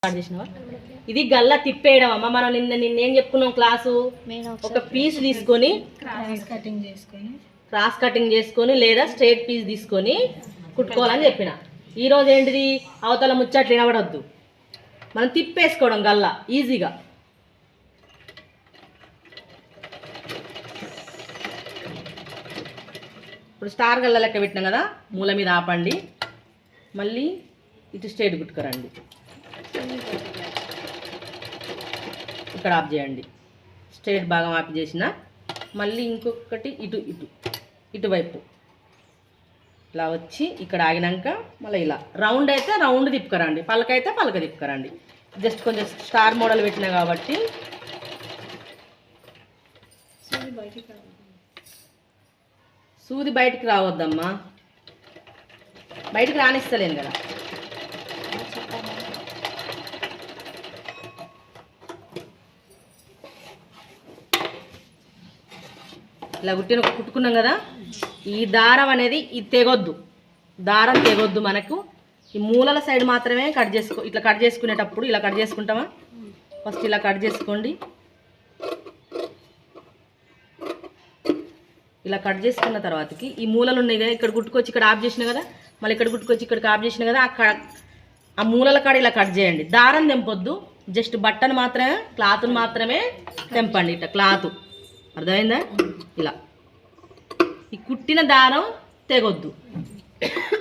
ఇది గల్లా తిప్పేయడం అమ్మ. మనం నిన్నేం చెప్పుకున్నాం క్లాసు, ఒక పీస్ తీసుకొని క్రాస్ కటింగ్ చేసుకొని లేదా స్ట్రైట్ పీస్ తీసుకొని కుట్టుకోవాలని చెప్పిన. ఈరోజు ఏంటిది, అవతల ముచ్చట్లు వినబడద్దు, మనం తిప్పేసుకోవడం గల్లా ఈజీగా. ఇప్పుడు స్టార్ గల్లా లెక్క పెట్టినాం కదా, మూల మీద ఆపండి, మళ్ళీ ఇటు స్ట్రైట్ కుట్టుకరండి, ఇక్కడ ఆఫ్ చేయండి, స్ట్రైట్ భాగం ఆఫ్ చేసిన మళ్ళీ ఇంకొకటి ఇటు ఇటు ఇటువైపు ఇలా వచ్చి ఇక్కడ ఆగినాక మళ్ళీ ఇలా రౌండ్ అయితే రౌండ్ తిప్పుకరండి, పలక అయితే పలక తిప్పుకరండి. జస్ట్ కొంచెం స్టార్ మోడల్ పెట్టినా కాబట్టి సూది బయటికి రావద్దమ్మా, బయటికి రానిస్తలేను కదా. ఇలా కుట్టుకున్నాం కదా, ఈ దారం అనేది ఇది తెగొద్దు, దారం తెగొద్దు మనకు. ఈ మూలల సైడ్ మాత్రమే కట్ చేసుకో. ఇట్లా కట్ చేసుకునేటప్పుడు ఇలా కట్ చేసుకుంటామా, ఫస్ట్ ఇలా కట్ చేసుకోండి. ఇలా కట్ చేసుకున్న తర్వాతకి ఈ మూలలు ఉన్నాయి కదా, ఇక్కడ కుట్టుకొచ్చి ఇక్కడ ఆఫ్ చేసిన కదా, మళ్ళీ ఇక్కడ కుట్టుకొచ్చి ఇక్కడికి ఆఫ్ చేసిన కదా, అక్కడ ఆ మూలల కాడ ఇలా కట్ చేయండి. దారం తెంపొద్దు, జస్ట్ బట్టను మాత్రమే, క్లాత్ను మాత్రమే తెంపండి. ఇట్లా క్లాత్ అర్థమైందా, ఇలా ఈ కుట్టిన దారం తెగొద్దు.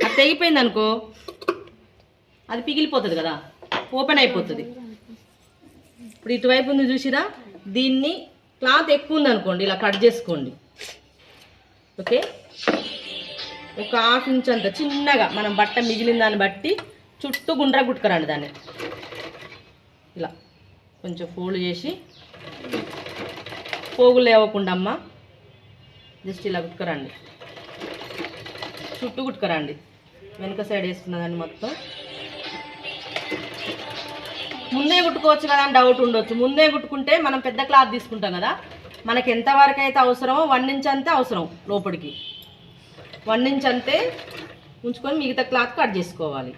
అది తెగిపోయింది అనుకో, అది పిగిలిపోతుంది కదా, ఓపెన్ అయిపోతుంది. ఇప్పుడు ఇటువైపు ఉంది చూసిరా, దీన్ని క్లాత్ ఎక్కువ ఉంది అనుకోండి, ఇలా కట్ చేసుకోండి. ఓకే, ఒక ½ ఇంచ్ అంత చిన్నగా మనం బట్ట మిగిలిన దాన్ని బట్టి చుట్టూ గుండ్రా కుట్టుకరండి. దాన్ని ఇలా కొంచెం ఫోల్డ్ చేసి, పోగులు లేవకుండా అమ్మ, జస్ట్ ఇలా కుట్టుకరండి, చుట్టూ కుట్టుకరండి. వెనుక సైడ్ వేసుకున్నదాన్ని మొత్తం ముందే కుట్టుకోవచ్చు కదా అని డౌట్ ఉండొచ్చు. ముందే కుట్టుకుంటే మనం పెద్ద క్లాత్ తీసుకుంటాం కదా, మనకి ఎంతవరకు అయితే అవసరమో 1 ఇంచ్ అంతే అవసరం, లోపలికి 1 ఇంచ్ అంతే ఉంచుకొని మిగతా క్లాత్ కట్ చేసుకోవాలి.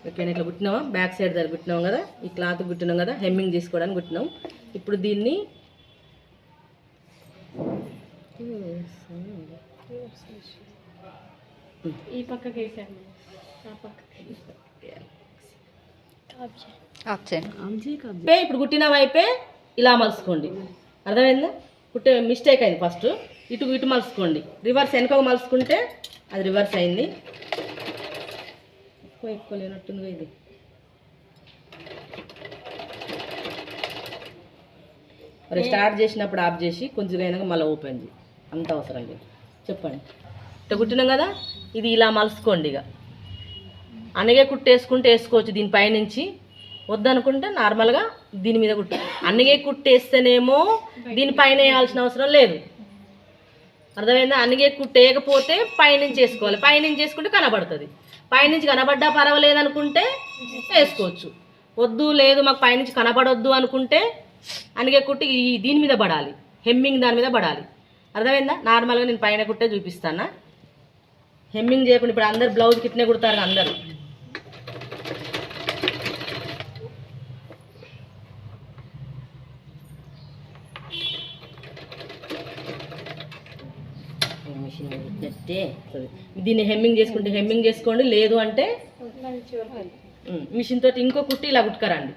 ఓకే, ఇట్లా కుట్టినావా, బ్యాక్ సైడ్ దగ్గర కుట్టినాం కదా, ఈ క్లాత్ కుట్టినాం కదా, హెమ్మింగ్ తీసుకోవడానికి కుట్టినాం. ఇప్పుడు దీన్ని ఈ పక్కకి వేసాను, ఇప్పుడు కుట్టిన వైపే ఇలా మలుసుకోండి. అర్థమైందా, కుట్టే మిస్టేక్ అయింది, ఫస్ట్ ఇటు ఇటు మలుసుకోండి, రివర్స్ వెనుకకు మలుసుకుంటే అది రివర్స్ అయింది. ఎక్కువ లేనట్టుంది ఇది. మరి స్టార్ట్ చేసినప్పుడు ఆఫ్ చేసి కొంచెం అయినాక మళ్ళీ ఓపెన్ చేయి, అంత అవసరం లేదు. చెప్పండి, ఇట్లా కుట్టినాం కదా, ఇది ఇలా మలుసుకోండి. ఇక అన్నగే కుట్టేసుకుంటే వేసుకోవచ్చు దీనిపైనుంచి, వద్దనుకుంటే నార్మల్గా దీని మీద కుట్టు. అన్నగే కుట్టేస్తేనేమో దీనిపైన వేయాల్సిన అవసరం లేదు. అర్థమైందా, అన్నగే కుట్టేయకపోతే పైనుంచి వేసుకోవాలి, పైనుంచి వేసుకుంటే కనబడుతుంది. పైనుంచి కనబడ్డా పర్వాలేదు అనుకుంటే వేసుకోవచ్చు. వద్దు లేదు మాకు పైనుంచి కనబడొద్దు అనుకుంటే అన్నగే కుట్టి దీని మీద పడాలి, హెమ్మింగ్ దాని మీద పడాలి. అర్థమైందా, నార్మల్గా నేను పైన కుట్టే చూపిస్తానా, హెమ్మింగ్ చేయకుండా. ఇప్పుడు అందరు బ్లౌజ్ కిట్నే కుడతారు అందరు. దీన్ని హెమ్మింగ్ చేసుకుంటే హెమ్మింగ్ చేసుకోండి, లేదు అంటే మిషన్ తోటి ఇంకో కుట్టి ఇలా కుట్టుకరండి.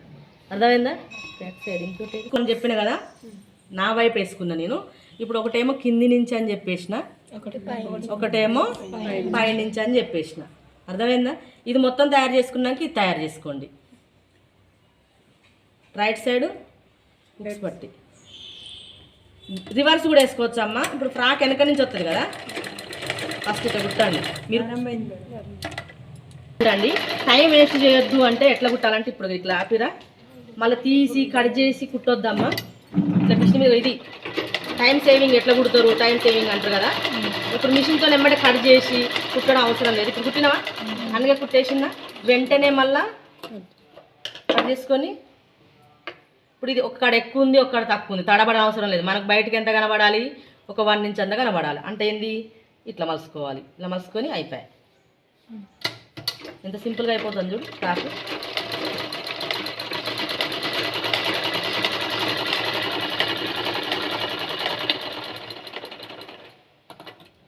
అర్థమైందా, బ్యాక్ సైడ్ ఇంకోటి కొన్ని చెప్పిన కదా, నా వైపు వేసుకున్నా నేను. ఇప్పుడు ఒకటేమో కింది నుంచి అని చెప్పేసిన, ఒకటేమో పై నుంచి అని చెప్పేసిన. అర్థమైందా, ఇది మొత్తం తయారు చేసుకున్నాక ఇది తయారు చేసుకోండి. రైట్ సైడ్ బుక్స్ పట్టి రివర్స్ కూడా వేసుకోవచ్చు అమ్మ. ఇప్పుడు ఫ్రాక్ వెనక నుంచి వస్తుంది కదా, ఫస్ట్ ఇట్లా కుట్టండి. మీరు కుట్టండి, టైం వేస్ట్ చేయొద్దు. అంటే ఎట్లా కుట్టాలంటే ఇప్పుడు ఇట్లా ఆపిరా, మళ్ళీ తీసి కట్ చేసి కుట్టొద్దమ్మా. ఇట్లా మిషన్ మీద ఇది టైం సేవింగ్, ఎట్లా కుడతారు టైం సేవింగ్ అంటారు కదా. ఇప్పుడు మిషన్తో వెంబడి కట్ చేసి కుట్టడం అవసరం లేదు. ఇప్పుడు కుట్టినావా, అందుకే కుట్టేసిందా, వెంటనే మళ్ళీ కట్ చేసుకొని ఇప్పుడు ఇది ఒక్కడ ఎక్కువ ఉంది ఒక్కడ తక్కువ ఉంది తడబడ అవసరం లేదు. మనకు బయటకి ఎంత కనబడాలి, ఒక 1 ఇంచ్ అంత కనబడాలి. అంటే ఏంది, ఇట్లా మలుసుకోవాలి. ఇట్లా మలుసుకొని అయిపోయాయి. ఎంత సింపుల్గా అయిపోతుంది చూడు క్లాత్.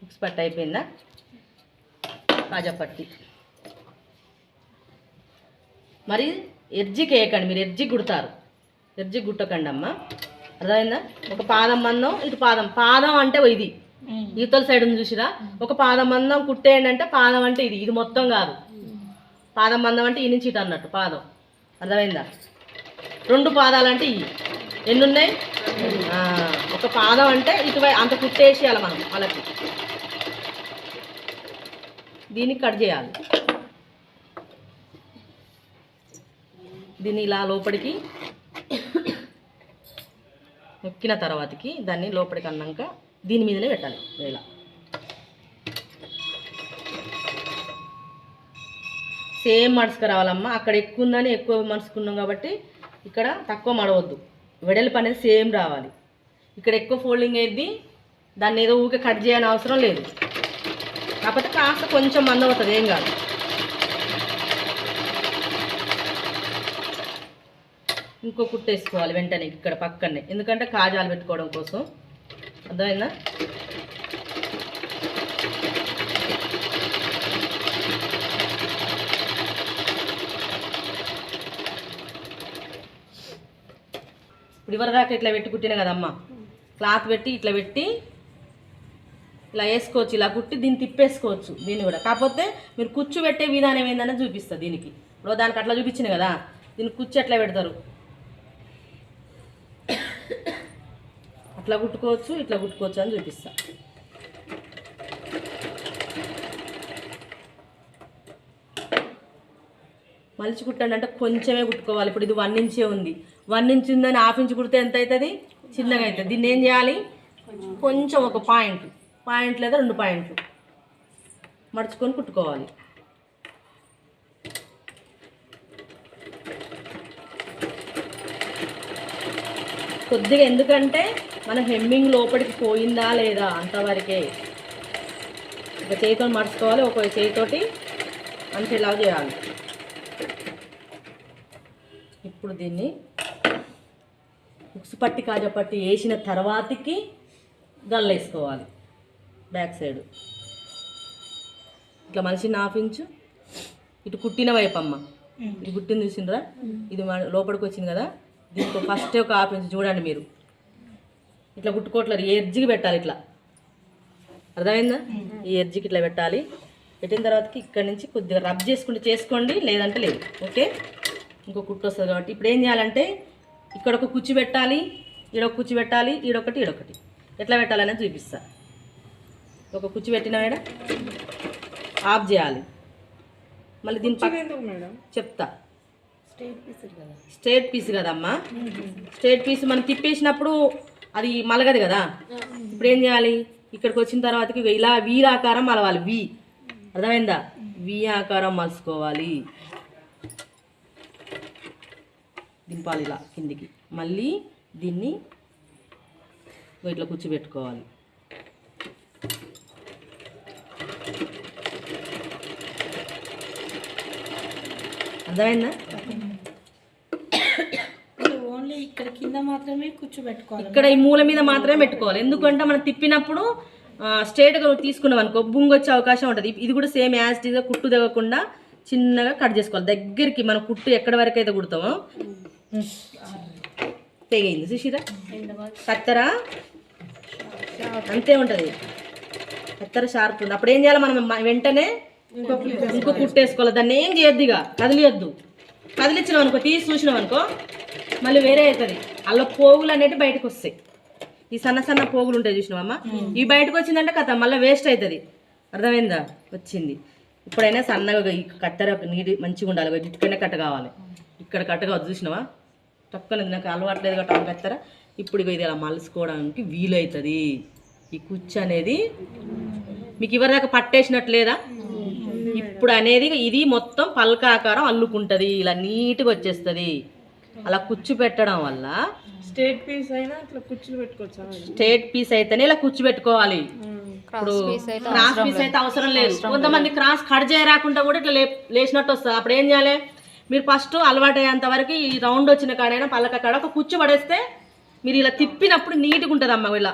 మిక్స్ పట్టి అయిపోయిందా, కాజా పట్టి. మరి ఎర్జికి వేయకండి, మీరు ఎర్జికి కుడతారు. ఎర్జికి గుట్టకండి అమ్మ, అర్థమైందా? ఒక పాదం మందం, ఇటు పాదం. పాదం అంటే ఇది ఈతల సైడ్ ఉంది చూసిరా, ఒక పాదం మందం కుట్టేయండి. అంటే పాదం అంటే ఇది మొత్తం కాదు. పాదం మందం అంటే ఈ నుంచి ఇటు అన్నట్టు పాదం, అర్థమైందా? 2 పాదాలు అంటే ఇవి ఎన్ని ఉన్నాయి, ఒక పాదం అంటే ఇటువై అంత కుట్టేసేయాలి మనం వాళ్ళకి. దీన్ని కట్ చేయాలి. దీన్ని ఇలా లోపలికి నొక్కిన తర్వాతకి దాన్ని లోపలికి అన్నాక దీని మీదనే పెట్టాలి. ఇలా సేమ్ మడుసుకు రావాలమ్మా. అక్కడ ఎక్కువ ఉందని ఎక్కువ మడుసుకున్నాం కాబట్టి ఇక్కడ తక్కువ మడవద్దు. వెడల్పు అనేది సేమ్ రావాలి. ఇక్కడ ఎక్కువ ఫోల్డింగ్ అయ్యింది, దాన్ని ఏదో ఊరికే కట్ చేయని అవసరం లేదు. కాకపోతే కాస్త కొంచెం మందం అవుతుంది, ఏం కాదు. ఇంకో కుట్టేసుకోవాలి వెంటనే ఇక్కడ పక్కనే, ఎందుకంటే కాజాలు పెట్టుకోవడం కోసం. అర్థమైందా? ఇప్పుడు ఇవరిదాకా ఇట్లా పెట్టి కుట్టిన కదమ్మా, క్లాత్ పెట్టి ఇట్లా పెట్టి ఇలా వేసుకోవచ్చు. ఇలా కుట్టి దీన్ని తిప్పేసుకోవచ్చు దీన్ని కూడా. కాకపోతే మీరు కుచ్చు పెట్టే విధానం ఏందని చూపిస్తుంది దీనికి. ఇప్పుడు దానికి అట్లా చూపించింది కదా, దీన్ని కుచ్చు ఎట్లా పెడతారు, అట్లా కుట్టుకోవచ్చు, ఇట్లా కుట్టుకోవచ్చు అని చూపిస్తా. మలిచి కుట్టండి అంటే కొంచెమే కుట్టుకోవాలి. ఇప్పుడు ఇది 1 ఇంచే ఉంది, 1 ఇంచ్ ఉందని 1/2 ఇంచ్ కుడితే ఎంత అవుతుంది, చిన్నగా అవుతుంది. దీన్ని ఏం చేయాలి, కొంచెం ఒక పాయింట్ లేదా 2 పాయింట్లు మడుచుకొని కుట్టుకోవాలి. కొద్దిగా, ఎందుకంటే మన హెమ్మింగ్ లోపలికి పోయిందా లేదా అంతవరకే. ఒక చేతితో మడుచుకోవాలి, ఒక చేతితోటి అంతేలా చేయాలి. ఇప్పుడు దీన్ని ఉక్సు పట్టి కాజా పట్టి వేసిన తర్వాతకి గల్ల వేసుకోవాలి. బ్యాక్ సైడ్ ఇట్లా మనిషిని 1/2 ఇంచు ఇటు కుట్టిన వైపు అమ్మ, ఇది కుట్టింది చూసిండ్రా, ఇది లోపలికి వచ్చింది కదా, దీనికి ఫస్ట్ ఒక 1/2 ఇంచు చూడండి మీరు. ఇట్లా కుట్టుకోవట్లేదు, ఈ ఎడ్జికి పెట్టాలి ఇట్లా, అర్థమైందా? ఈ ఎడ్జికి ఇట్లా పెట్టాలి. పెట్టిన తర్వాతకి ఇక్కడ నుంచి కొద్దిగా రబ్ చేసుకుంటే చేసుకోండి, లేదంటే లేదు. ఓకే, ఇంకో కుట్టు వస్తుంది కాబట్టి ఇప్పుడు ఏం చేయాలంటే ఇక్కడ ఒక కుచ్చి పెట్టాలి, ఈడొక కుచ్చి పెట్టాలి, ఈడొకటి ఈడొకటి. ఎట్లా పెట్టాలనేది చూపిస్తా. ఒక కుచ్చి పెట్టిన మేడ ఆఫ్ చేయాలి. మళ్ళీ దీని చెప్తా. స్ట్రేట్ పీస్ కదమ్మా, స్ట్రేట్ పీస్ మనం తిప్పేసినప్పుడు అది మలగదు కదా. ఇప్పుడు ఏం చేయాలి, ఇక్కడికి వచ్చిన తర్వాతకి ఇలా వీరాకారం మలవాలి. వి, అర్థమైందా? వి ఆకారం మలుసుకోవాలి, దింపాలి ఇలా కిందికి. మళ్ళీ దీన్ని ఇట్లా కూర్చోబెట్టుకోవాలి. అర్థమైందా? ఓన్లీ ఇక్కడ కింద మాత్రమే కూర్చోబెట్టుకోవాలి, ఇక్కడ ఈ మూల మీద మాత్రమే పెట్టుకోవాలి. ఎందుకంటే మనం తిప్పినప్పుడు స్ట్రేట్గా తీసుకున్నాం అనుకో బుంగు వచ్చే అవకాశం ఉంటుంది. ఇది కూడా సేమ్ యాజ్ టీజ్గా కుట్టు తెగకుండా చిన్నగా కట్ చేసుకోవాలి. దగ్గరికి మనం కుట్టు ఎక్కడి వరకు అయితే కుడతామో తెగైంది చూసిరా, కత్తెర అంతే ఉంటుంది, కత్తెర షార్ప్ ఉంది. అప్పుడు ఏం చేయాలి, మనం వెంటనే ఇంకో కుట్టేసుకోవాలి. దాన్ని ఏం చేయొద్దు, ఇక కదిలియొద్దు. కదిలిచ్చినాం అనుకో, తీసి చూసినాం అనుకో మళ్ళీ వేరే అవుతుంది. అలా పోగులు అనేవి బయటకు వస్తాయి. ఈ సన్న సన్న పోగులు ఉంటాయి చూసినావమ్మ, ఇవి బయటకు వచ్చిందంటే కథ మళ్ళీ వేస్ట్ అవుతుంది. అర్థమైందా? వచ్చింది. ఇప్పుడైనా సన్నగా ఈ కత్తెర నీటి మంచిగా ఉండాలి. ఇక్కడనే కట్ట కావాలి, ఇక్కడ కట్ట కావద్దు. చూసినావా, తక్కువ నాకు అలవాట్లేదు కట్ట కత్తెర. ఇప్పుడు ఇది ఇలా మలుసుకోవడానికి వీలవుతుంది. ఈ కుచ్చు అనేది మీకు ఇవరిదాకా పట్టేసినట్టు లేదా, ఇప్పుడు అనేది ఇది మొత్తం పల్కాకారం అల్లుకుంటది, ఇలా నీట్గా వచ్చేస్తుంది. అలా కుచ్చు పెట్టడం వల్ల స్ట్రేట్ పీస్ అయినా ఇట్లా కుచ్చులు పెట్టుకోవచ్చా? స్ట్రేట్ పీస్ అయితేనే ఇలా కుచ్చు పెట్టుకోవాలి. ఇప్పుడు క్రాస్ పీస్ అయితే అవసరం లేదు. కొంతమంది క్రాస్ కట్ చేయరాకుండా కూడా ఇట్లా లేచినట్టు వస్తుంది. అప్పుడు ఏం చేయాలి, మీరు ఫస్ట్ అలవాటు అయ్యేంత వరకు ఈ రౌండ్ వచ్చిన కాడైనా పలక కాడ ఒక కుచ్చు పడేస్తే మీరు ఇలా తిప్పినప్పుడు నీట్గా ఉంటుంది అమ్మ. ఇలా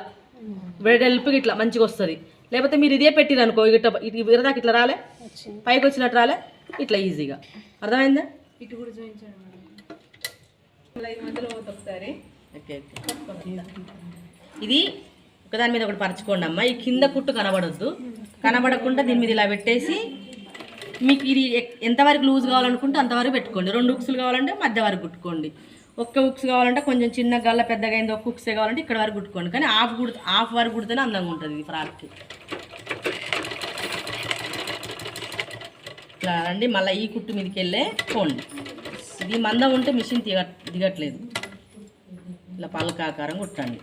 వెడల్పుగా ఇట్లా మంచిగా వస్తుంది. లేకపోతే మీరు ఇదే పెట్టిరు అనుకో, ఇట్లా విరదాకి ఇట్లా రాలే, పైకి వచ్చినట్టు రాలే, ఇట్లా ఈజీగా. అర్థమైందా? ఇటు కూడా చూపించండి. ఓకే. ఇది ఒకదాని మీద ఒకటి పరచుకోండి అమ్మ. ఈ కింద కుట్టు కనబడొద్దు. కనబడకుండా దీని మీద ఇలా పెట్టేసి మీకు ఇది ఎంతవరకు లూజ్ కావాలనుకుంటే అంతవరకు పెట్టుకోండి. 2 ఉక్సులు కావాలంటే మధ్య వరకు కుట్టుకోండి. ఒక్క ఉక్స్ కావాలంటే కొంచెం చిన్న గల్ల పెద్దగా అయింది ఒక ఉక్సే కావాలంటే ఇక్కడ వరకు కుట్టుకోండి. కానీ హాఫ్ వరకు కుడితేనే అందంగా ఉంటుంది ఇది ఫ్రాక్కి. ఇట్లా రండి. మళ్ళీ ఈ కుట్టు మీదకి వెళ్ళే పోండి. ఇది మందం ఉంటే మిషన్ దిగట్లేదు. ఇలా పలకాకారం కుట్టండి.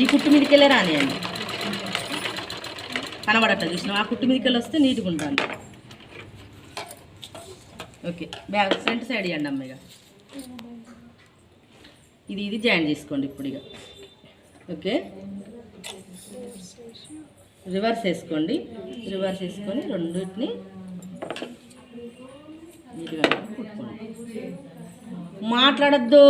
ఈ కుట్టు మీదకి వెళ్ళే రానియండి. కనబడట్లేదు చూసినా, ఆ కుట్టు మీదకి వెళ్ళి వస్తే నీట్గా ఉంటుంది. ఓకే. బ్యాక్ ఫ్రంట్ సైడ్ ఇవ్వండి అమ్మ. ఇక ఇది జాయిన్ చేసుకోండి ఇప్పుడు. ఇక ఓకే, రివర్స్ వేసుకోండి. రివర్స్ వేసుకొని రెండింటిని నీట్గా కుట్టుకోండి. మాట్లాడద్దు.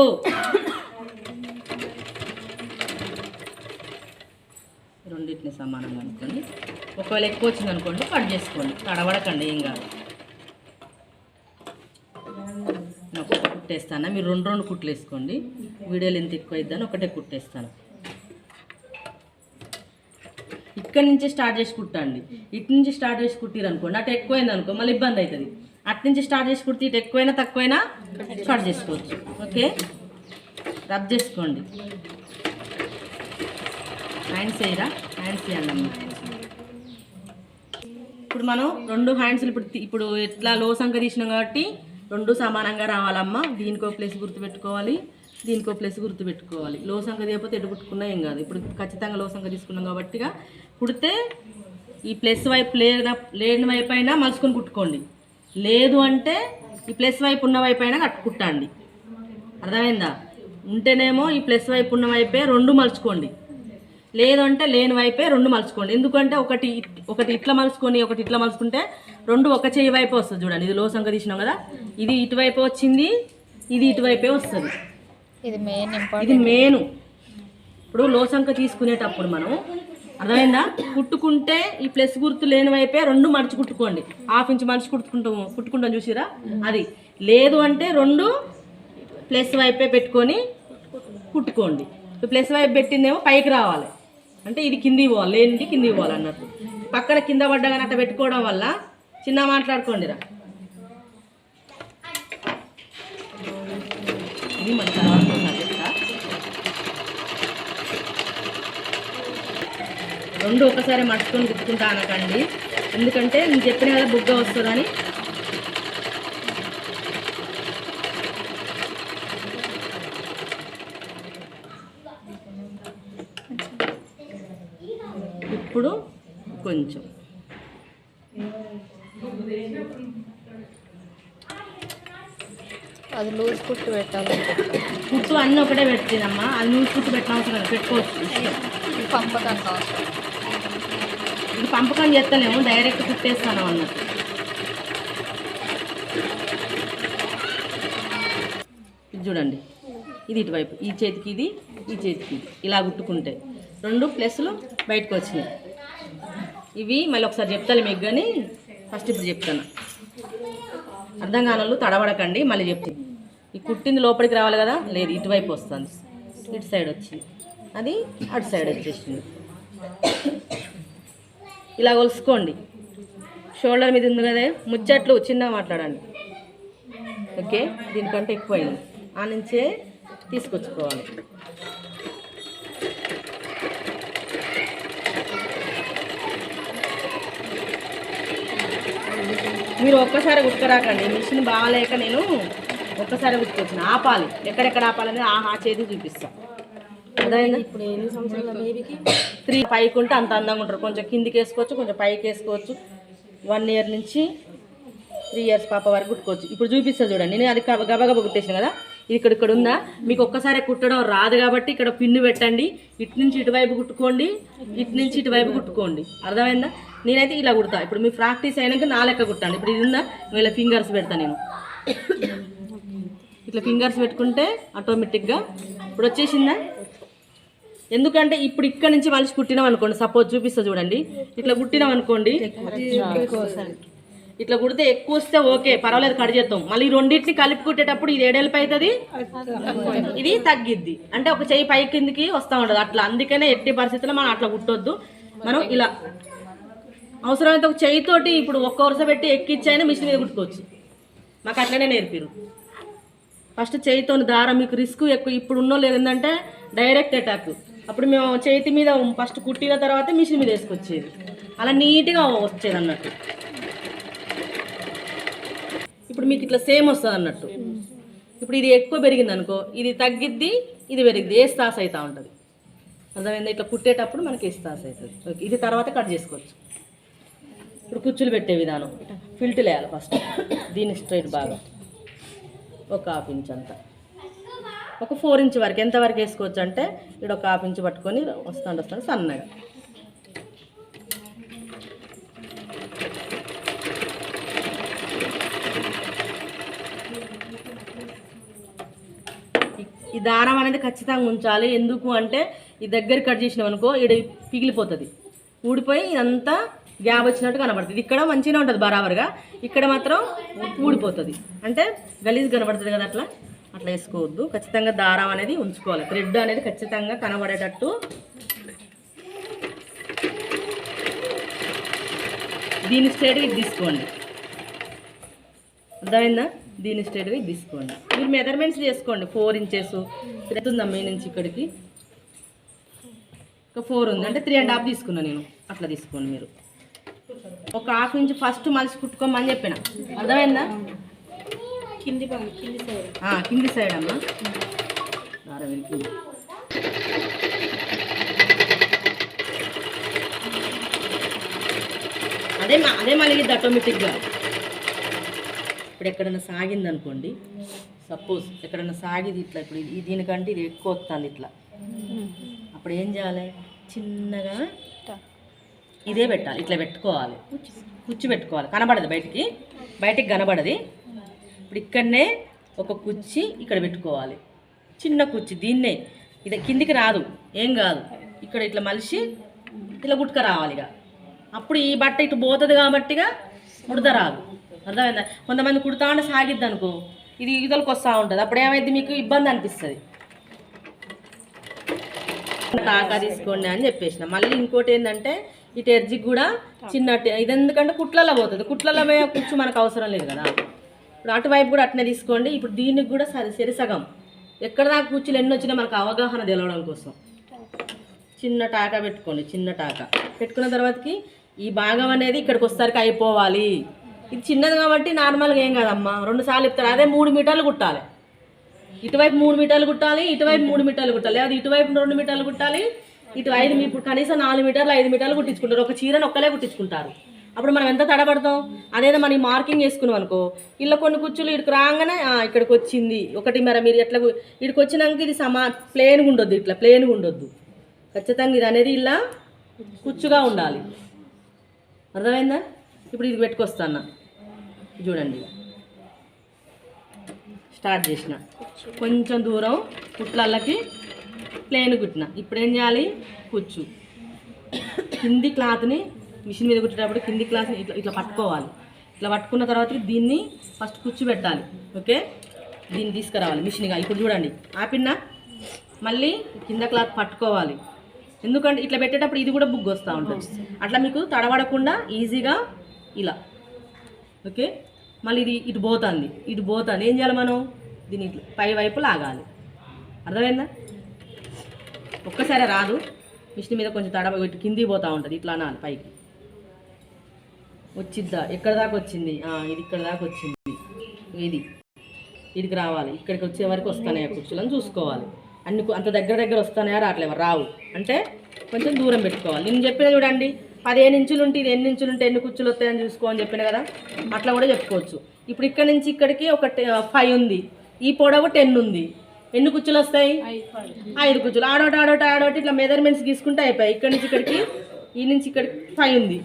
రెండింటిని సమానంగా అనుకోండి. ఒకవేళ ఎక్కువ వచ్చింది అనుకోండి కట్ చేసుకోండి, తడబడకండి, ఏం కాదు. నేను ఒకటే కుట్టేస్తాను, మీరు 2 కుట్లు వేసుకోండి. వీడియోలు ఎంత ఎక్కువ అయిద్దని ఒకటే కుట్టేస్తాను. ఇక్కడి నుంచి స్టార్ట్ చేసి కుట్టండి. ఇటు నుంచి స్టార్ట్ చేసి కుట్టిరు అనుకోండి, అటు ఎక్కువైంది అనుకో మళ్ళీ ఇబ్బంది అవుతుంది. అటు నుంచి స్టార్ట్ చేసి కుడితే ఇటు ఎక్కువైనా తక్కువైనా కట్ చేసుకోవచ్చు. ఓకే, రబ్ చేసుకోండి. హ్యాండ్స్ వేయరా, హ్యాండ్స్ వేయండి అమ్మ. ఇప్పుడు మనం 2 హ్యాండ్స్లు ఇప్పుడు ఎట్లా లో సంఖ్య తీసినాం కాబట్టి 2 సమానంగా రావాలమ్మా. దీనికో ప్లేస్ గుర్తుపెట్టుకోవాలి, దీనికో ప్లేస్ గుర్తుపెట్టుకోవాలి. లో సంఖ్య తీయకపోతే ఎటు కుట్టుకున్నా ఏం కాదు. ఇప్పుడు ఖచ్చితంగా లో సంఖ్య తీసుకున్నాం కాబట్టి కుడితే ఈ ప్లస్ వైపు లేని వైపు అయినా మలుచుకొని కుట్టుకోండి. లేదు అంటే ఈ ప్లస్ వైపు ఉన్న వైపు అయినా కుట్టండి. అర్థమైందా? ఉంటేనేమో ఈ ప్లస్ వైపు ఉన్న వైపే 2 మలుచుకోండి. లేదు అంటే లేని వైపే 2 మలుచుకోండి. ఎందుకంటే ఒకటి ఇట్లా మలుచుకొని ఒకటి ఇట్లా మలుచుకుంటే 2 ఒక చేయి వైపే వస్తుంది. చూడండి, ఇది లో సంఖ్య తీసినాం కదా, ఇది ఇటువైపు వచ్చింది, ఇది ఇటువైపే వస్తుంది. ఇది మెయిన్. ఇప్పుడు లో సంఖ్య తీసుకునేటప్పుడు మనం అర్థమైందా, కుట్టుకుంటే ఈ ప్లస్ గుర్తు లేని వైపే 2 మడిచి కుట్టుకోండి. 1/2 ఇంచ్ మడిచి కుట్టుకుంటాం చూసిరా, అది. లేదు అంటే 2 ప్లస్ వైపే పెట్టుకొని కుట్టుకోండి. ప్లస్ వైపు పెట్టిందేమో పైకి రావాలి, అంటే ఇది కిందికి పోవాలి, లేనిది కిందికి పోవాలి అన్నట్టు. పక్కన కింద పడ్డా కానీ అట్లా పెట్టుకోవడం వల్ల చిన్న మాట్లాడుకోండిరా. ఇది మన తర్వాత చెప్తా. 2 ఒకసారి మడుచుకొని కుట్టుకుంటా అనకండి, ఎందుకంటే నేను చెప్పిన కదా బుగ్గ వస్తుందని. ఇప్పుడు కొంచెం అది లూజ్ కుట్టు పెట్టాలి. కుట్టు అన్నీ ఒకటే పెట్టినమ్మా, అది లూజ్ కుట్టు పెట్టనవసరం పెట్టుకోవచ్చు. పంపకండి అవసరం. ఇది పంపకం చేస్తలేము, డైరెక్ట్ కుట్టేస్తాను అన్నట్టు. ఇది చూడండి, ఇది ఇటువైపు, ఈ చేతికి ఇది, ఈ చేతికి ఇది, ఇలా కుట్టుకుంటే 2 ప్లస్లు బయటకు వచ్చినాయి. ఇవి మళ్ళీ ఒకసారి చెప్తాను మీకు, కానీ ఫస్ట్ ఇప్పుడు చెప్తాను. అర్థం కానోళ్ళు తడబడకండి, మళ్ళీ చెప్తాను. ఈ కుట్టింది లోపలికి రావాలి కదా, లేదు ఇటువైపు వస్తుంది, ఇటు సైడ్ వచ్చింది, అది అటు సైడ్ వచ్చేసింది. ఇలా కొలుసుకోండి. షోల్డర్ మీద ఉంది కదా, ముచ్చట్లు చిన్నగా మాట్లాడండి. ఓకే, దీనికంటే ఎక్కువైంది, ఆ నుంచే తీసుకొచ్చుకోవాలి. మీరు ఒక్కసారి కుట్టుకురాకండి, మిషన్ బాగాలేక నేను ఒక్కసారి కుట్టుకొచ్చిన. ఆపాలి, ఎక్కడెక్కడ ఆపాలని ఆ చేతికి చూపిస్తాను. అర్థమైందా? ఇప్పుడు ఎన్ని సంవత్సరాల బేబీకి 3 పైకి ఉంటే అంత అందంగా ఉంటారు. కొంచెం కిందికి వేసుకోవచ్చు, కొంచెం పైకి వేసుకోవచ్చు. 1 ఇయర్ నుంచి 3 ఇయర్స్ పాప వరకు కుట్టుకోవచ్చు. ఇప్పుడు చూపిస్తా చూడండి. నేను అది గబగబ కుట్టేసాను కదా, ఇది ఇక్కడ ఉందా. మీకు ఒక్కసారి కుట్టడం రాదు కాబట్టి ఇక్కడ పిన్ను పెట్టండి. ఇటు నుంచి ఇటువైపు కుట్టుకోండి, ఇటు నుంచి ఇటువైపు కుట్టుకోండి. అర్థమైందా? నేనైతే ఇలా కుడతా. ఇప్పుడు మీ ప్రాక్టీస్ అయినాక నా లెక్క కుట్టండి. ఇప్పుడు ఇది ఉందా, ఇలా ఫింగర్స్ పెడతా నేను. ఇట్లా ఫింగర్స్ పెట్టుకుంటే ఆటోమేటిక్గా ఇప్పుడు వచ్చేసిందా. ఎందుకంటే ఇప్పుడు ఇక్కడ నుంచి మనిషి కుట్టినాం అనుకోండి, సపోజ్ చూపిస్తా చూడండి. ఇట్లా కుట్టినాం అనుకోండి, ఇట్లా కుడితే ఎక్కువ వస్తే ఓకే పర్వాలేదు, కట్ చేద్దాం. మళ్ళీ రెండింటిని కలిపి కుట్టేటప్పుడు ఇది ఎడల్పు అవుతుంది, ఇది తగ్గిద్ది. అంటే ఒక చెయ్యి పై కిందికి వస్తూ ఉంటుంది అట్లా. అందుకనే ఎట్టి పరిస్థితుల్లో మనం అట్లా కుట్టొద్దు. మనం ఇలా అవసరమైతే ఒక చెయ్యితోటి ఇప్పుడు ఒక్క వరుస పెట్టి ఎక్కిచ్చైనా మిషన్ మీద కుట్టుకోవచ్చు. మాకు అట్లనే నేర్పిరు. ఫస్ట్ చేయితో దారం మీకు రిస్క్ ఎక్కువ. ఇప్పుడు ఉన్నోళ్ళు ఏంటంటే డైరెక్ట్ అటాక్. అప్పుడు మేము చేతి మీద ఫస్ట్ కుట్టిన తర్వాత మిషన్ మీద వేసుకొచ్చేది, అలా నీట్గా వచ్చేది అన్నట్టు. ఇప్పుడు మీకు ఇట్లా సేమ్ వస్తుంది అన్నట్టు. ఇప్పుడు ఇది ఎక్కువ పెరిగింది అనుకో, ఇది తగ్గిద్ది, ఇది పెరిగిద్ది, ఏస్తాస్ అవుతూ ఉంటుంది. అర్థమైందా? ఇట్లా కుట్టేటప్పుడు మనకి ఏస్తాస్ అవుతుంది. ఓకే, ఇది తర్వాత కట్ చేసుకోవచ్చు. ఇప్పుడు కుచ్చులు పెట్టే విధానం, ఫిల్టర్ వేయాలి ఫస్ట్. దీన్ని స్ట్రైట్ బాగా ఒక 1/2 ఇంచ్ అంతా, ఒక 4 ఇంచ్ వరకు. ఎంతవరకు వేసుకోవచ్చు అంటే ఇక్కడ ఒక 1/2 ఇంచ్ పట్టుకొని వస్తాను సన్నగా. ఈ దారం అనేది ఖచ్చితంగా ఉంచాలి. ఎందుకు అంటే ఈ దగ్గర కట్ చేసినాం అనుకో, ఇక్కడ పిగిలిపోతుంది, ఊడిపోయి ఇదంతా గ్యాప్ వచ్చినట్టు కనబడుతుంది. ఇక్కడ మంచిగా ఉంటుంది బరాబర్గా, ఇక్కడ మాత్రం ఊడిపోతుంది, అంటే గలీజ్ కనబడుతుంది కదా. అట్లా అట్లా వేసుకోవద్దు. ఖచ్చితంగా దారం అనేది ఉంచుకోవాలి. థ్రెడ్ అనేది ఖచ్చితంగా కనబడేటట్టు దీని స్ట్రైట్గా ఇది తీసుకోండి. అర్థమైందా? దీని స్ట్రైట్గా ఇది తీసుకోండి. మీరు మెజర్మెంట్స్ చేసుకోండి. 4 ఇంచెస్ ఉందా మీ నుంచి ఇక్కడికి, ఒక 4 ఉంది అంటే 3.5 తీసుకున్నాను నేను. అట్లా తీసుకోండి మీరు. ఒక 1/2 ఇంచ్ ఫస్ట్ మలిసి కుట్టుకోమని చెప్పిన. అర్థమైందా? కింది సైడ్, కింది సైడ్ అమ్మా. అదే మలిగిద్ది ఆటోమేటిక్గా. ఇప్పుడు ఎక్కడైనా సాగింది అనుకోండి, సపోజ్ ఎక్కడైనా సాగిది ఇట్లా, ఇప్పుడు దీనికంటే ఇది ఎక్కువ వస్తుంది ఇట్లా, అప్పుడు ఏం చేయాలి? చిన్నగా ఇదే పెట్టాలి, ఇట్లా పెట్టుకోవాలి, కుచ్చి పెట్టుకోవాలి. కనబడదు బయటికి కనబడది. ఇప్పుడు ఇక్కడనే ఒక కుచ్చి ఇక్కడ పెట్టుకోవాలి, చిన్న కుచ్చి. దీన్నే ఇది కిందికి రాదు, ఏం కాదు. ఇక్కడ ఇట్లా మలిసి ఇట్లా గుట్టుక రావాలి. ఇక అప్పుడు ఈ బట్ట ఇటు పోతుంది కాబట్టిగా ముడత రాదు. అర్థమైందా? కొంతమంది కుడతా ఉంటే సాగిద్ది అనుకో, ఇది ఈదలకు వస్తూ ఉంటుంది, అప్పుడు ఏమైంది మీకు ఇబ్బంది అనిపిస్తుంది. టాకా తీసుకోండి అని చెప్పేసిన. మళ్ళీ ఇంకోటి ఏంటంటే ఇటు ఎర్జికి కూడా చిన్న, ఇది ఎందుకంటే కుట్లలో పోతుంది, కుట్లలో పోయే కుచ్చు మనకు అవసరం లేదు కదా. ఇప్పుడు అటువైపు కూడా అట్నే తీసుకోండి. ఇప్పుడు దీనికి కూడా సరిసగం ఎక్కడ దాకా కుచ్చులు ఎన్ని వచ్చినా మనకు అవగాహన తెలవడం కోసం చిన్న టాకా పెట్టుకోండి. చిన్న టాకా పెట్టుకున్న తర్వాతకి ఈ భాగం అనేది ఇక్కడికి వచ్చేసరికి అయిపోవాలి. ఇది చిన్నది కాబట్టి నార్మల్గా ఏం కాదమ్మా, 2 సార్లు ఇస్తారు. అదే 3 మీటర్లు కుట్టాలి. ఇటువైపు 3 మీటర్లు కుట్టాలి, ఇటువైపు 3 మీటర్లు కుట్టాలి. అది ఇటువైపు 2 మీటర్లు కుట్టాలి, ఇటు 5 ఇప్పుడు కనీసం 4 మీటర్లు 5 మీటర్లు కుట్టించుకుంటారు. ఒక చీరను ఒక్కలే కుట్టించుకుంటారు. అప్పుడు మనం ఎంత తడబడతాం? అదేదో మనం మార్కింగ్ వేసుకున్నాం అనుకో, ఇలా కొన్ని కుచ్చులు ఇక్కడికి రాగానే ఇక్కడికి వచ్చింది ఒకటి. మరి మీరు ఎట్లా ఇక్కడికి వచ్చినాక ఇది ప్లేన్గా ఉండొద్దు, ఇట్లా ప్లేన్గా ఉండొద్దు. ఖచ్చితంగా ఇది అనేది ఇలా కుచ్చుగా ఉండాలి. అర్థమైందా? ఇప్పుడు ఇది పెట్టుకొస్తాను చూడండి. స్టార్ట్ చేసిన కొంచెం దూరం కుట్లకి ప్లేన్ కుట్టిన. ఇప్పుడు ఏం చేయాలి? కుచ్చు కింది క్లాత్ని మిషన్ మీద కుట్టేటప్పుడు కింది క్లాత్ని ఇట్లా ఇట్లా పట్టుకోవాలి. ఇట్లా పట్టుకున్న తర్వాత దీన్ని ఫస్ట్ కుచ్చు పెట్టాలి. ఓకే, దీన్ని తీసుకురావాలి మిషన్గా. ఇప్పుడు చూడండి ఆపిన్నా, మళ్ళీ కింద క్లాత్ పట్టుకోవాలి. ఎందుకంటే ఇట్లా పెట్టేటప్పుడు ఇది కూడా బుగ్గు వస్తూ ఉంటుంది. అట్లా మీకు తడబడకుండా ఈజీగా ఇలా. ఓకే, మళ్ళీ ఇది ఇటు పోతుంది. ఏం చేయాలి మనం? దీన్ని పై వైపు లాగాలి. అర్థమైందా? ఒక్కసారి రాదు, మిషన్ మీద కొంచెం తడబెట్టి కిందికి పోతూ ఉంటుంది. ఇట్లా అనాలి, పైకి వచ్చిద్దా? ఎక్కడ దాకా వచ్చింది? ఇది ఇక్కడ దాకా వచ్చింది. ఇదికి రావాలి. ఇక్కడికి వచ్చే వరకు వస్తానే కుర్చీలను చూసుకోవాలి. అంత దగ్గర దగ్గర వస్తాయా రావట్లేవా రావు అంటే కొంచెం దూరం పెట్టుకోవాలి. నేను చెప్పిన చూడండి 15 ఇంచులు ఉంటే ఇది ఎన్ని ఇంచులు ఉంటే ఎన్ని కుచ్చులు వస్తాయని చూసుకోని చెప్పిన కదా, అట్లా కూడా చెప్పుకోవచ్చు. ఇప్పుడు ఇక్కడ నుంచి ఇక్కడికి ఒక 5 ఉంది, ఈ పొడవు 10 ఉంది, ఎన్ని కుచ్చులు వస్తాయి? 5 కుచ్చులు. ఆడోటి ఇట్లా మెజర్మెంట్స్ తీసుకుంటే అయిపోయాయి. ఇక్కడ నుంచి ఇక్కడికి, ఈ నుంచి ఇక్కడికి 5 ఉంది,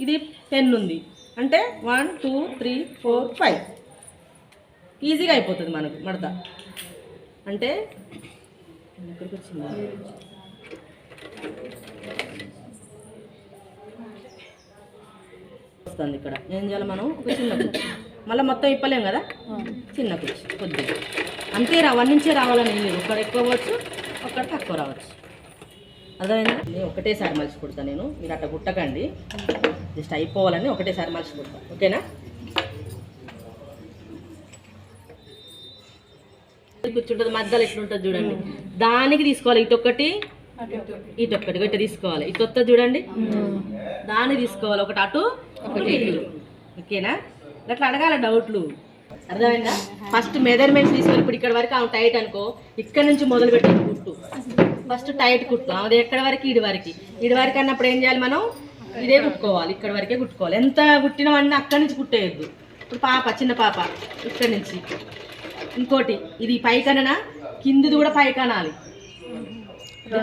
ఇది 10 ఉంది అంటే 1 2 3 4 5 ఈజీగా అయిపోతుంది మనకు మడత. అంటే ఇక్కడికి వచ్చింది వస్తుంది. ఇక్కడ ఏం చేయాలి మనం? ఒక చిన్న కుచ్చు, మళ్ళీ మొత్తం ఇప్పలేం కదా, చిన్న కుచ్చు కొద్దిగా అంతే. 1 నుంచే రావాలని ఏం లేదు, ఒకటి ఎక్కువ అవ్వచ్చు ఒకటి తక్కువ రావచ్చు. అర్థమైందా? నేను ఒకటేసారి మలిసి కుడతాను నేను, మీరు అట్లా కుట్టకండి, జస్ట్ అయిపోవాలని ఒకటేసారి మలిసి కుడతాను. ఓకేనా? కూర్చుంటుంది మధ్యలో ఎట్లుంటుంది చూడండి, దానికి తీసుకోవాలి. ఇటొక్కటి ఇటొక్కటి గట్టి తీసుకోవాలి. ఇటు వస్తుంది చూడండి, దాన్ని తీసుకోవాలి. ఒకటి అటు ఒకటి ఇటు. ఓకేనా? అట్లా అడగాల డౌట్లు. అర్థమైందా? ఫస్ట్ మెజర్మెంట్స్ తీసుకొని ఇప్పుడు ఇక్కడ వరకు ఆమె టైట్ అనుకో, ఇక్కడ నుంచి మొదలు పెట్టి కుట్టు. ఫస్ట్ టైట్ కుట్టు, అది ఎక్కడ వరకు ఇడి వరకు అన్నప్పుడు ఏం చేయాలి మనం? ఇదే కుట్టుకోవాలి, ఇక్కడ వరకే కుట్టుకోవాలి. ఎంత కుట్టినవన్నీ అక్కడి నుంచి కుట్టేయద్దు. ఇప్పుడు చిన్న పాప ఇక్కడ నుంచి, ఇంకోటి ఇది పైకననా, కిందిది కూడా పైకనాలి.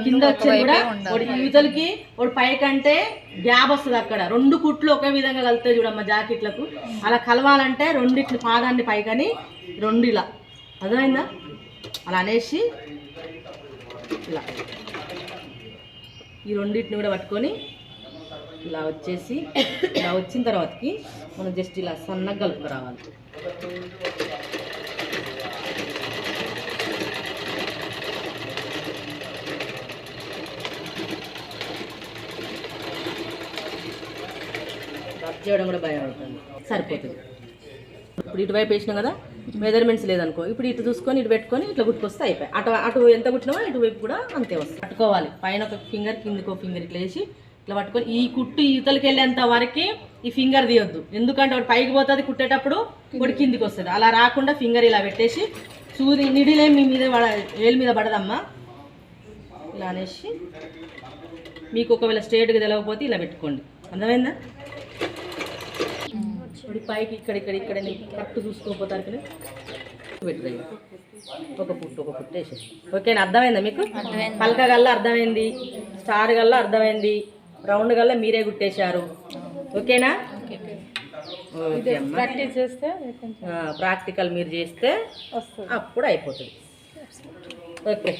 కింద వచ్చేది కూడా ఒకటి యువతలకి ఒకటి పైకంటే గ్యాప్ వస్తుంది. అక్కడ 2 కుట్లు ఒకే విధంగా కలుగుతాయి చూడమ్మ జాకెట్లకు. అలా కలవాలంటే రెండిట్లు పాదాన్ని పైకని 2 ఇలా. అర్థమైందా? అలా అనేసి ఇలా ఈ రెండింటిని కూడా పట్టుకొని ఇలా వచ్చేసి, ఇలా వచ్చిన తర్వాతకి మనం జస్ట్ ఇలా సన్నగా కలుపుకు రావాలి. రబ్ చేయడం కూడా భయం అవుతుంది, సరిపోతుంది. ఇప్పుడు ఇటువైపు వేసినాం కదా, మెజర్మెంట్స్ లేదనుకో, ఇప్పుడు ఇటు చూసుకొని ఇటు పెట్టుకొని ఇట్లా గుట్టుకొస్తే అయిపోయి. అటు ఎంత కుట్టినామో ఇటువైపు కూడా అంతే వస్తుంది. పట్టుకోవాలి, పైన ఒక ఫింగర్ కిందికి ఒక ఫింగర్ ఇట్లా వేసి ఇట్లా పట్టుకొని ఈ కుట్టు ఈతలకి వెళ్ళేంత వరకు ఈ ఫింగర్ తీయొద్దు. ఎందుకంటే ఒకటి పైకి పోతుంది కుట్టేటప్పుడు, ఒకటి కిందికి వస్తుంది. అలా రాకుండా ఫింగర్ ఇలా పెట్టేసి నిడిలేం మీ మీద వేలు మీద పడదమ్మా. ఇలా అనేసి మీకు ఒకవేళ స్ట్రేట్గా తెలవకపోతే ఇలా పెట్టుకోండి. అర్థమైందా? ఇప్పుడు పైకి ఇక్కడ కరెక్ట్ చూసుకోకపోతారు పెట్టండి. ఒక పుట్టు వేసేసి. ఓకేనా? అర్థమైందా మీకు? పలక గల్లా అర్థమైంది, స్టార్ గల్లా అర్థమైంది, రౌండ్ గల్లా మీరే కుట్టేశారు. ఓకేనా? ఓకే అమ్మా. ప్రాక్టీస్ చేస్తే ప్రాక్టికల్ మీరు చేస్తే అప్పుడు అయిపోతుంది. ఓకే.